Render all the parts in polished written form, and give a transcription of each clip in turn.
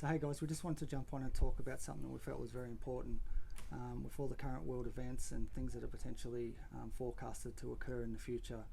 So hey guys, we just wanted to jump on and talk about something we felt was very important with all the current world events and things that are potentially forecasted to occur in the future.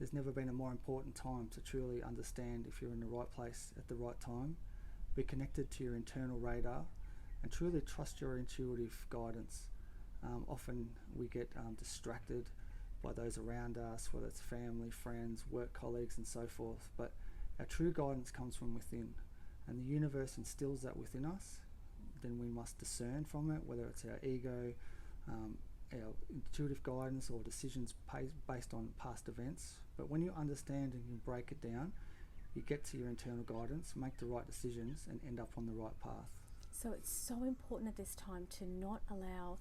There's never been a more important time to truly understand if you're in the right place at the right time, be connected to your internal radar, and truly trust your intuitive guidance. Often we get distracted by those around us, whether it's family, friends, work colleagues, and so forth. But our true guidance comes from within, and the universe instills that within us. Then we must discern from it, whether it's our ego, our intuitive guidance, or decisions based on past events. But when you understand and you break it down, you get to your internal guidance, make the right decisions, and end up on the right path. So it's so important at this time to not allow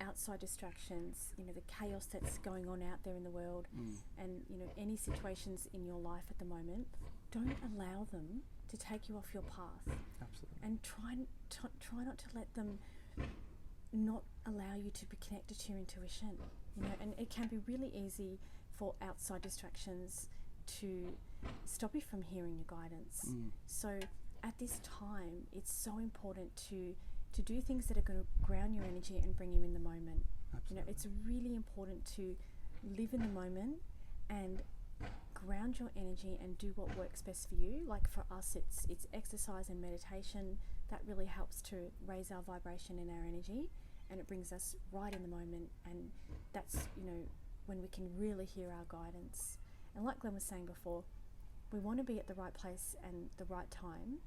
outside distractions, the chaos that's going on out there in the world, and any situations in your life at the moment. Don't allow them to take you off your path. Absolutely. And try not to let them not allow you to be connected to your intuition. And it can be really easy for outside distractions to stop you from hearing your guidance. So at this time, it's so important to do things that are going to ground your energy and bring you in the moment. Absolutely. It's really important to live in the moment and ground your energy and do what works best for you. Like for us, it's exercise and meditation that really helps to raise our vibration and our energy, and it brings us right in the moment, and that's when we can really hear our guidance. And like Glenn was saying before, we want to be at the right place and the right time,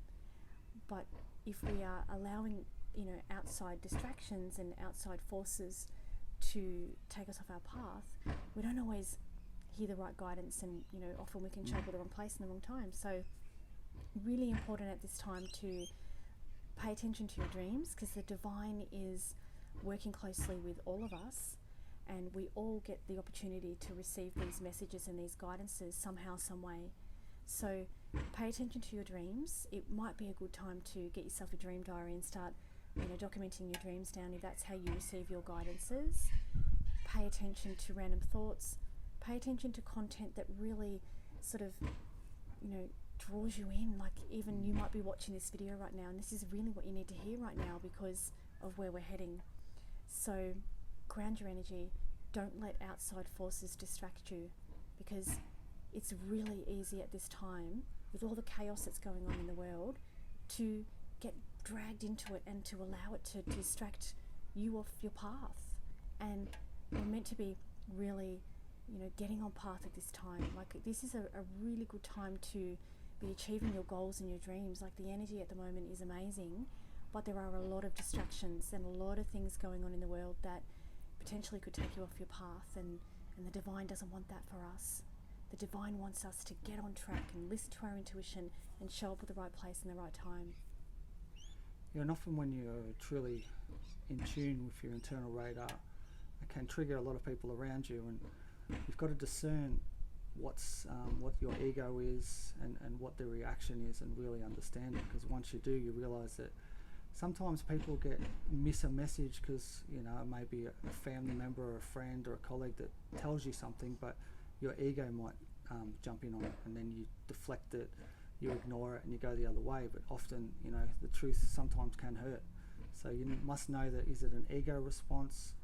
but if we are allowing outside distractions and outside forces to take us off our path, we don't always hear the right guidance, and often we can show up at the wrong place in the wrong time. So really important at this time to pay attention to your dreams, because the divine is working closely with all of us, and we all get the opportunity to receive these messages and these guidances somehow, some way. So pay attention to your dreams. It might be a good time to get yourself a dream diary and start documenting your dreams down if that's how you receive your guidances. Pay attention to random thoughts. Pay attention to content that really sort of draws you in. Like even you might be watching this video right now, and this is really what you need to hear right now because of where we're heading. So ground your energy. Don't let outside forces distract you, because it's really easy at this time, with all the chaos that's going on in the world, to get dragged into it and to allow it to distract you off your path. And we're meant to be really getting on path at this time. Like this is a really good time to be achieving your goals and your dreams. Like the energy at the moment is amazing, but there are a lot of distractions and a lot of things going on in the world that potentially could take you off your path, and the divine doesn't want that for us. The divine wants us to get on track and listen to our intuition and show up at the right place in the right time. And often when you're truly in tune with your internal radar, it can trigger a lot of people around you, and you've got to discern what your ego is and what their reaction is, and really understand it. Because once you do, you realise that sometimes people miss a message because it may be a family member or a friend or a colleague that tells you something, but your ego might jump in on it, and then you deflect it, you ignore it, and you go the other way. But often, the truth sometimes can hurt. So you must know that, is it an ego response,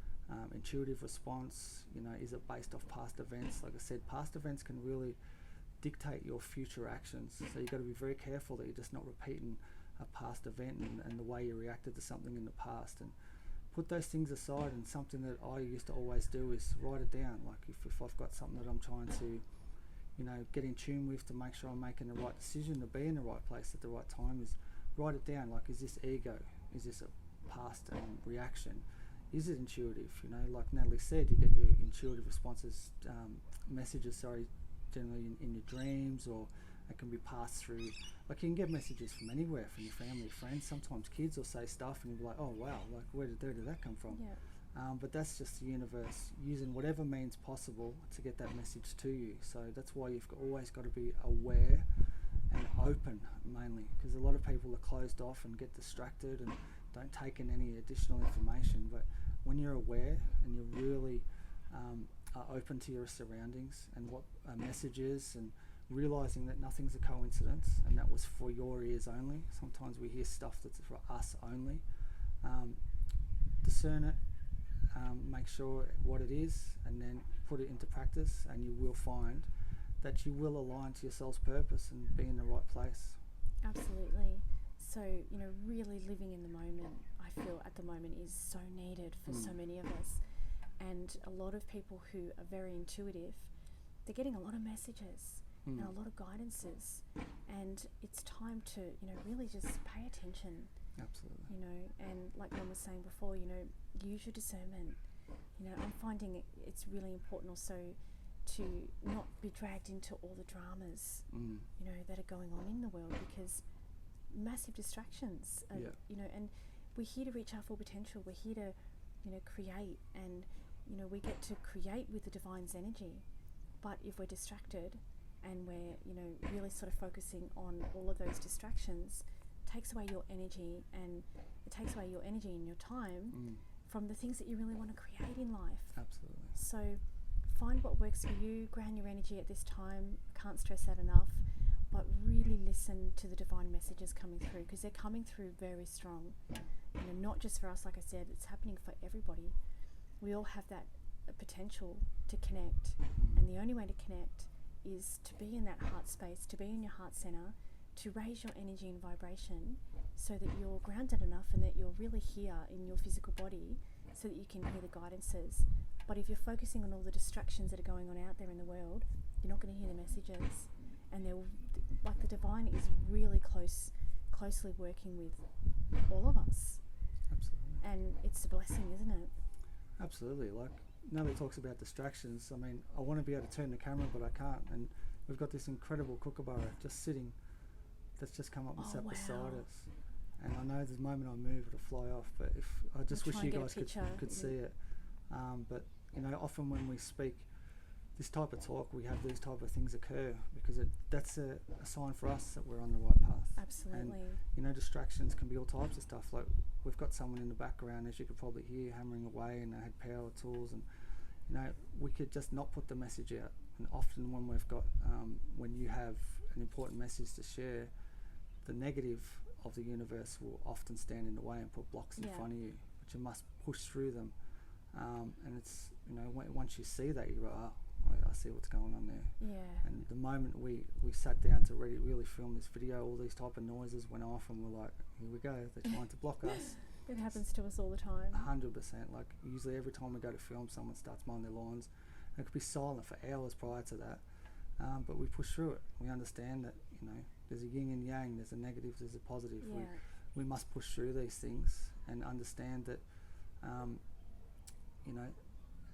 intuitive response? Is it based off past events? Like I said, past events can really dictate your future actions. So you've got to be very careful that you're just not repeating a past event and the way you reacted to something in the past. And put those things aside. And something that I used to always do is write it down. Like if I've got something that I'm trying to get in tune with to make sure I'm making the right decision to be in the right place at the right time, is write it down. Like, is this ego? Is this a past reaction? Is it intuitive? Like Natalie said, you get your intuitive responses, messages, generally in your dreams, or it can be passed through. Like you can get messages from anywhere, from your family, friends. Sometimes kids will say stuff and you'll be like, oh wow, like where did that come from? Yeah. But that's just the universe using whatever means possible to get that message to you. So that's why you've always got to be aware and open, mainly, because a lot of people are closed off and get distracted and don't take in any additional information. But when you're aware and you're really are open to your surroundings and what a message is and realizing that nothing's a coincidence, and that was for your ears only. Sometimes we hear stuff that's for us only. Discern it, make sure what it is, and then put it into practice, and you will find that you will align to your soul's purpose and be in the right place. Absolutely. So, you know, really living in the moment, I feel at the moment is so needed for so many of us. And a lot of people who are very intuitive, they're getting a lot of messages and a lot of guidances. And it's time to, you know, really just pay attention. Absolutely. You know, and like Mum was saying before, you know, use your discernment. You know, I'm finding it's really important also to not be dragged into all the dramas, you know, that are going on in the world, because massive distractions, you know, and we're here to reach our full potential. We're here to, you know, create, and, you know, we get to create with the divine's energy. But if we're distracted and we're, you know, really sort of focusing on all of those distractions, it takes away your energy, and it takes away your energy and your time from the things that you really want to create in life. Absolutely. So find what works for you, ground your energy at this time. Can't stress that enough. But really listen to the divine messages coming through, because they're coming through very strong. You know, not just for us, like I said, it's happening for everybody. We all have that potential to connect, and the only way to connect is to be in that heart space, to be in your heart center, to raise your energy and vibration so that you're grounded enough and that you're really here in your physical body so that you can hear the guidances. But if you're focusing on all the distractions that are going on out there in the world, you're not going to hear the messages. And they're like, the divine is really closely working with all of us. Absolutely. And it's a blessing, isn't it? Absolutely. Like, nobody talks about distractions. I mean, I want to be able to turn the camera, but I can't. And we've got this incredible kookaburra just sitting, that's just come up and sat beside us. And I know the moment I move, it'll fly off. But if I just wish you guys could see it. But, you know, often when we speak this type of talk, we have these type of things occur, because that's a sign for us that we're on the right path. Absolutely. And, you know, distractions can be all types of stuff. Like, we've got someone in the background, as you could probably hear, hammering away, and they had power tools, and, you know, we could just not put the message out. And often when we've got when you have an important message to share, the negative of the universe will often stand in the way and put blocks in front of you, but you must push through them. And it's, you know, once you see that, you go, I see what's going on there. Yeah. And the moment we sat down to really film this video, all these type of noises went off, and we're like, here we go, they're trying to block us. It happens to us all the time. 100%. Like, usually every time we go to film, someone starts mowing their lawns. And it could be silent for hours prior to that. But we push through it. We understand that, you know, there's a yin and yang, there's a negative, there's a positive. Yeah. We must push through these things and understand that, you know,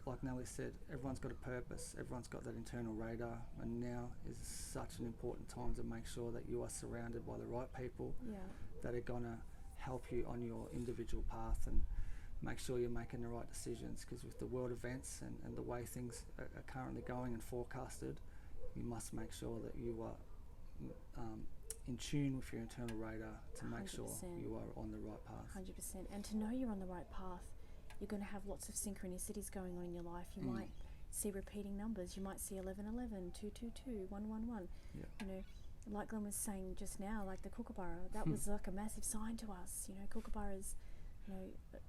like Nellie said, everyone's got a purpose, everyone's got that internal radar, and now is such an important time to make sure that you are surrounded by the right people that are going to help you on your individual path, and make sure you're making the right decisions, because with the world events and the way things are currently going and forecasted, you must make sure that you are in tune with your internal radar to make 100%. sure you are on the right path. 100%. And to know you're on the right path, you're going to have lots of synchronicities going on in your life. You might see repeating numbers. You might see 1111, 222, 111. Yeah. You know, like Glenn was saying just now, like the kookaburra, that was like a massive sign to us. You know, kookaburras, you know,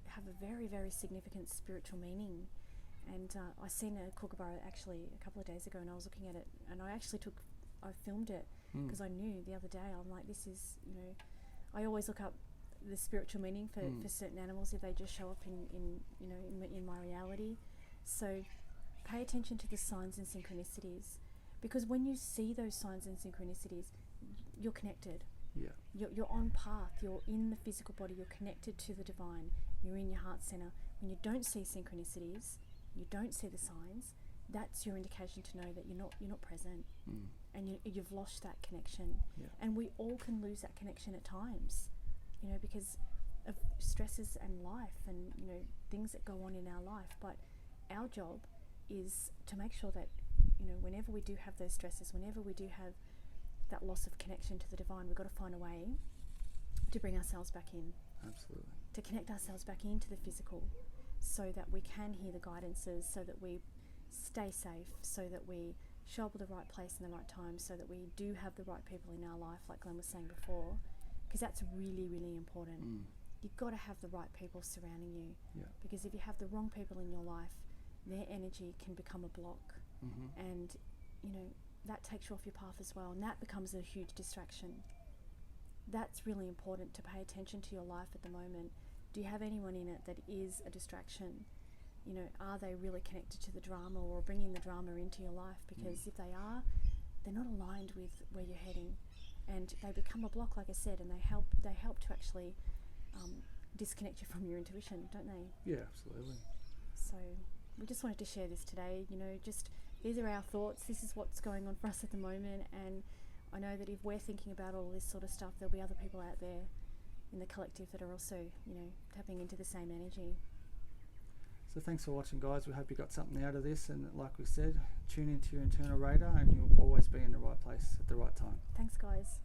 have a very, very significant spiritual meaning. And I seen a kookaburra actually a couple of days ago, and I was looking at it, and I filmed it because I knew the other day, I'm like, this is, you know, I always look up the spiritual meaning for certain animals if they just show up in my reality. So pay attention to the signs and synchronicities, because when you see those signs and synchronicities, you're connected. You're on path, you're in the physical body, you're connected to the divine, you're in your heart center. When you don't see synchronicities, you don't see the signs, that's your indication to know that you're not present, and you've lost that connection. And we all can lose that connection at times, you know, because of stresses and life and, you know, things that go on in our life. But our job is to make sure that, you know, whenever we do have those stresses, whenever we do have that loss of connection to the divine, we've got to find a way to bring ourselves back in. Absolutely. To connect ourselves back into the physical, so that we can hear the guidances, so that we stay safe, so that we show up at the right place in the right time so that we do have the right people in our life, like Glenn was saying before, because that's really, really important. You've got to have the right people surrounding you, Yeah. because if you have the wrong people in your life, their energy can become a block, and that takes you off your path as well, and that becomes a huge distraction. That's really important, to pay attention to your life at the moment. Do you have anyone in it that is a distraction? Are they really connected to the drama or bringing the drama into your life? Because if they are, they're not aligned with where you're heading, and they become a block, like I said, and they help to actually disconnect you from your intuition, don't they? Yeah, absolutely. So we just wanted to share this today. Just these are our thoughts. This is what's going on for us at the moment, and I know that if we're thinking about all this sort of stuff, there'll be other people out there in the collective that are also, tapping into the same energy. So thanks for watching, guys. We hope you got something out of this, and like we said, tune into your internal radar and you'll always be in the right place at the right time. Thanks, guys.